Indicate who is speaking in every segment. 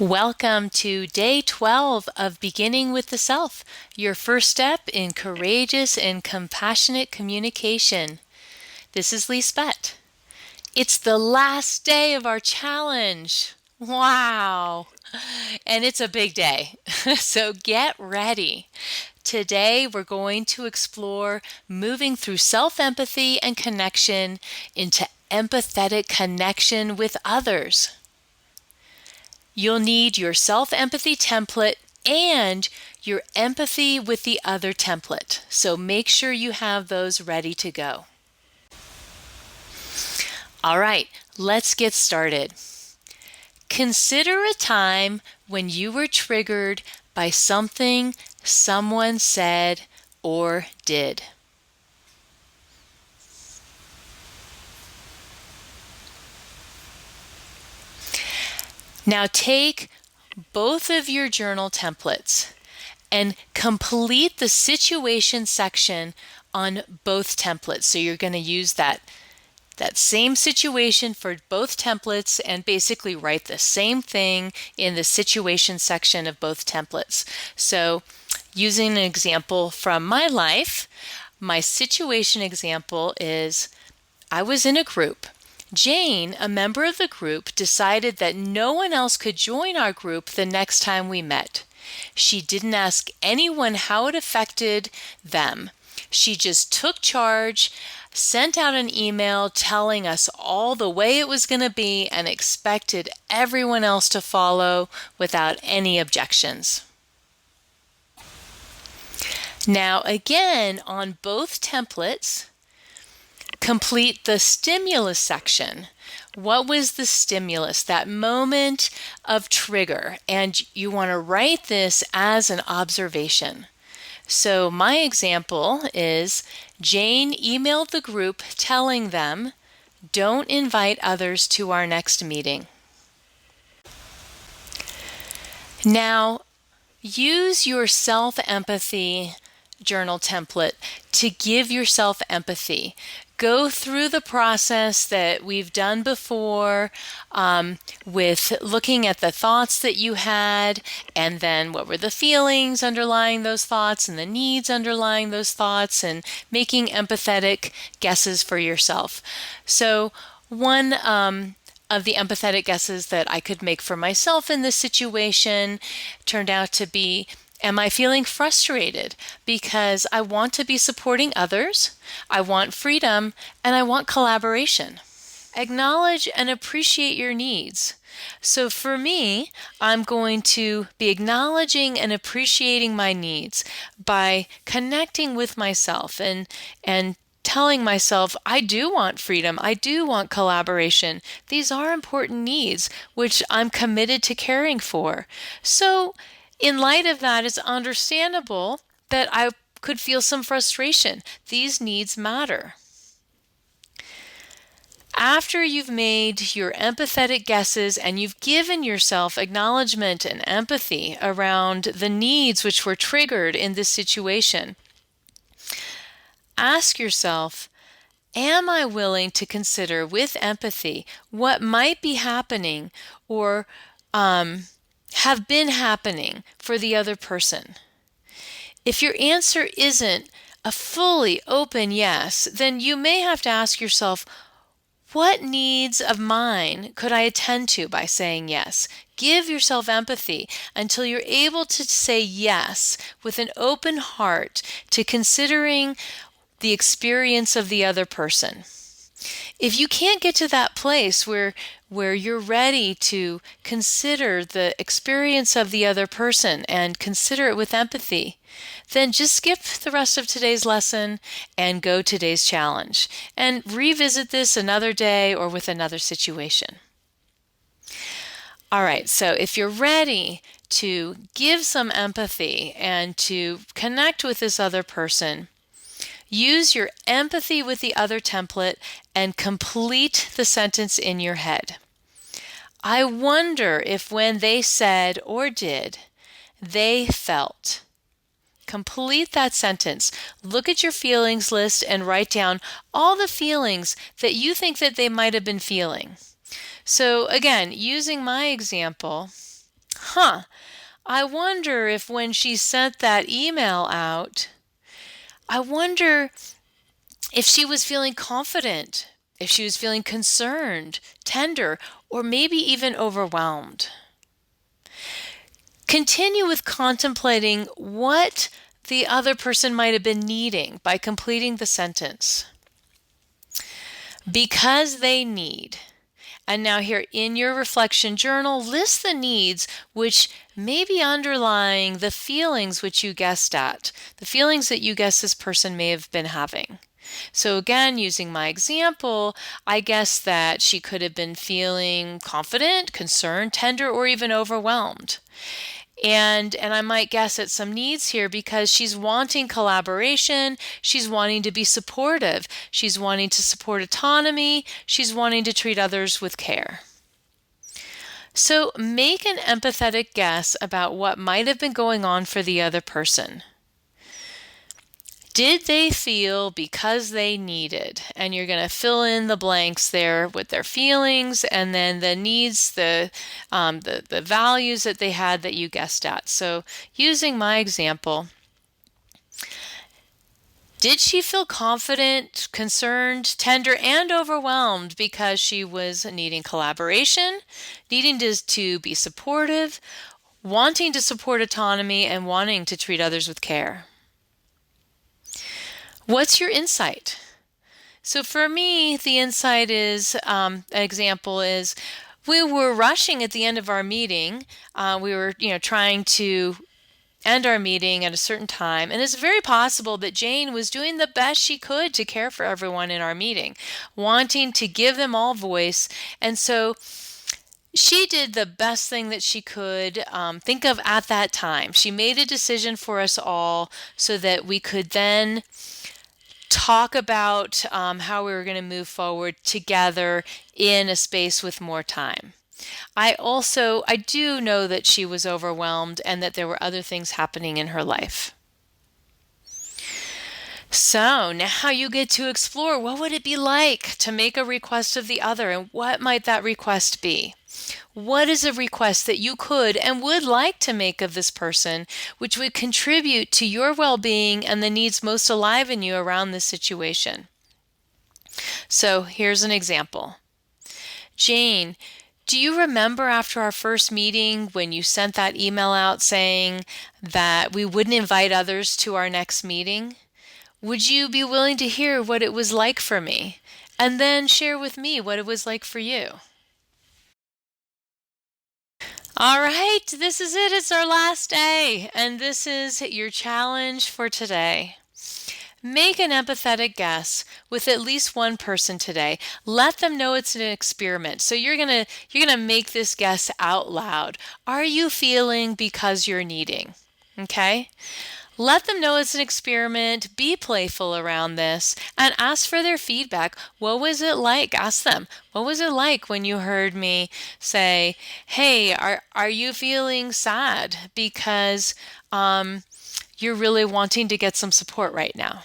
Speaker 1: Welcome to day 12 of Beginning with the Self, your first step in courageous and compassionate communication. This is Lisbeth. It's the last day of our challenge. Wow! And it's a big day, so get ready. Today we're going to explore moving through self-empathy and connection into empathetic connection with others. You'll need your self-empathy template and your empathy with the other template. So make sure you have those ready to go. All right, let's get started. Consider a time when you were triggered by something someone said or did. Now take both of your journal templates and complete the situation section on both templates. So you're going to use that same situation for both templates and basically write the same thing in the situation section of both templates. So using an example from my life, my situation example is I was in a group. Jane, a member of the group, decided that no one else could join our group the next time we met. She didn't ask anyone how it affected them. She just took charge, sent out an email telling us all the way it was going to be, and expected everyone else to follow without any objections. Now again, on both templates, complete the stimulus section. What was the stimulus? That moment of trigger. And you want to write this as an observation. So my example is Jane emailed the group telling them, "Don't invite others to our next meeting." Now, use your self-empathy journal template to give yourself empathy. Go through the process that we've done before with looking at the thoughts that you had, and then what were the feelings underlying those thoughts and the needs underlying those thoughts, and making empathetic guesses for yourself. So one of the empathetic guesses that I could make for myself in this situation turned out to be, am I feeling frustrated because I want to be supporting others, I want freedom, and I want collaboration? Acknowledge and appreciate your needs. So for me, I'm going to be acknowledging and appreciating my needs by connecting with myself and telling myself, I do want freedom, I do want collaboration. These are important needs, which I'm committed to caring for. So in light of that, it's understandable that I could feel some frustration. These needs matter. After you've made your empathetic guesses and you've given yourself acknowledgement and empathy around the needs which were triggered in this situation, ask yourself, am I willing to consider with empathy what might be happening or have been happening for the other person? If your answer isn't a fully open yes, then you may have to ask yourself, what needs of mine could I attend to by saying yes? Give yourself empathy until you're able to say yes with an open heart to considering the experience of the other person. If you can't get to that place where you're ready to consider the experience of the other person and consider it with empathy, then just skip the rest of today's lesson and go today's challenge and revisit this another day or with another situation. All right, so if you're ready to give some empathy and to connect with this other person, use your empathy with the other template and complete the sentence in your head. I wonder if when they said or did, they felt. Complete that sentence. Look at your feelings list and write down all the feelings that you think that they might have been feeling. So again, using my example, I wonder if when she sent that email out, I wonder if she was feeling confident, if she was feeling concerned, tender, or maybe even overwhelmed. Continue with contemplating what the other person might have been needing by completing the sentence. Because they need. And now here in your reflection journal, list the needs which may be underlying the feelings which you guessed at, the feelings that you guess this person may have been having. So again, using my example, I guess that she could have been feeling confident, concerned, tender, or even overwhelmed. And I might guess at some needs here because she's wanting collaboration, she's wanting to be supportive, she's wanting to support autonomy, she's wanting to treat others with care. So make an empathetic guess about what might have been going on for the other person. Did they feel because they needed? And you're going to fill in the blanks there with their feelings and then the needs, the values that they had that you guessed at. So using my example, did she feel confident, concerned, tender, and overwhelmed because she was needing collaboration, needing to be supportive, wanting to support autonomy, and wanting to treat others with care? What's your insight? So for me, the insight is, example is, we were rushing at the end of our meeting. We were, trying to end our meeting at a certain time. And it's very possible that Jane was doing the best she could to care for everyone in our meeting, wanting to give them all voice. And so she did the best thing that she could think of at that time. She made a decision for us all so that we could then talk about how we were going to move forward together in a space with more time. I do know that she was overwhelmed and that there were other things happening in her life. So now you get to explore, what would it be like to make a request of the other, and what might that request be? What is a request that you could and would like to make of this person, which would contribute to your well-being and the needs most alive in you around this situation? So here's an example. Jane, do you remember after our first meeting when you sent that email out saying that we wouldn't invite others to our next meeting? Would you be willing to hear what it was like for me, and then share with me what it was like for you? All right, this is it. It's our last day, and this is your challenge for today. Make an empathetic guess with at least one person today. Let them know it's an experiment. So you're gonna make this guess out loud. Are you feeling because you're needing? Okay? Let them know it's an experiment. Be playful around this and ask for their feedback. What was it like? Ask them, what was it like when you heard me say, hey, are you feeling sad because you're really wanting to get some support right now?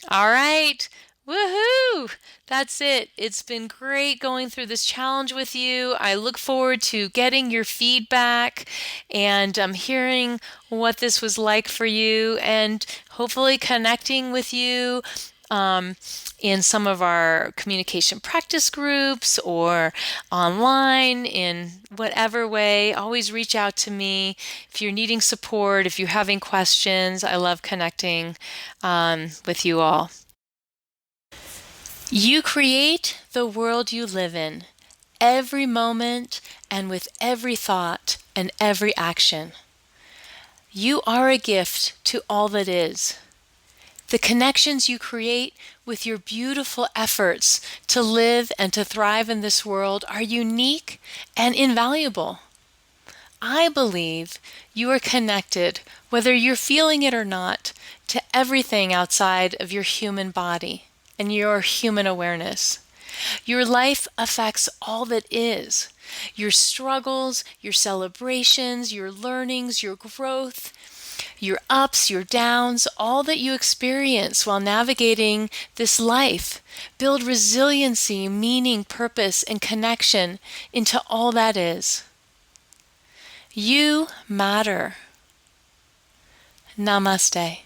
Speaker 1: All right. Woohoo! That's it. It's been great going through this challenge with you. I look forward to getting your feedback and hearing what this was like for you, and hopefully connecting with you in some of our communication practice groups or online in whatever way. Always reach out to me if you're needing support, if you're having questions. I love connecting with you all. You create the world you live in, every moment and with every thought and every action. You are a gift to all that is. The connections you create with your beautiful efforts to live and to thrive in this world are unique and invaluable. I believe you are connected, whether you're feeling it or not, to everything outside of your human body and your human awareness. Your life affects all that is. Your struggles, your celebrations, your learnings, your growth, your ups, your downs, all that you experience while navigating this life. Build resiliency, meaning, purpose, and connection into all that is. You matter. Namaste.